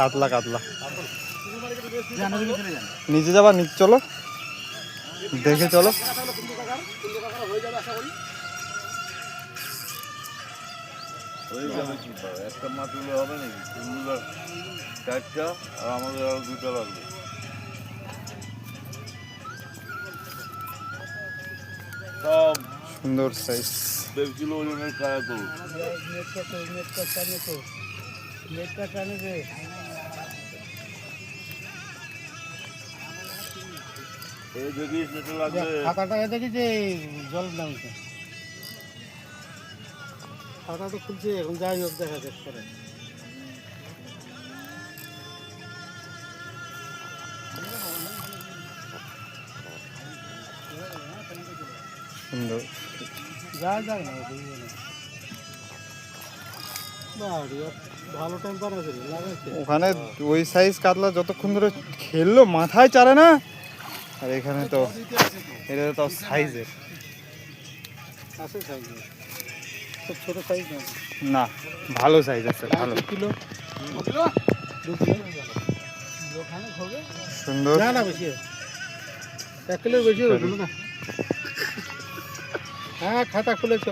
কাতলা কাতলা নিচে যাবা, নিচে চলো, দেখে চলো। একটা মাছ হলে হবে নাকি? কুমড়োর 4টা আর আমাদের আরো 2টা লাগবে। সব সুন্দর সাইজ। 1.5 কিলো ওজনের কায়া করুন। এই দেখিস নেটে লাগবে। খাতাটা দেখি যে জল নামছে, খাতা তো খুলছে এখন, যাই হোক দেখা যাক পরে। সুন্দর যা যাক না ভালো টেম্পারেচার লাগাচ্ছে ওখানে। ওই সাইজ কাতলা যতক্ষণ ধরে খেললো মাথায় চারে না, আর এখানে তো এটা তো সাইজের আছে সাইজ, খুব ছোট সাইজ না, না, ভালো সাইজ আছে, ভালো। কিলো 2 কিলো হবে সুন্দর। না, না বেশি 1 কিলোর বেশি হবে না। হ্যাঁ খাতা খুলেছ।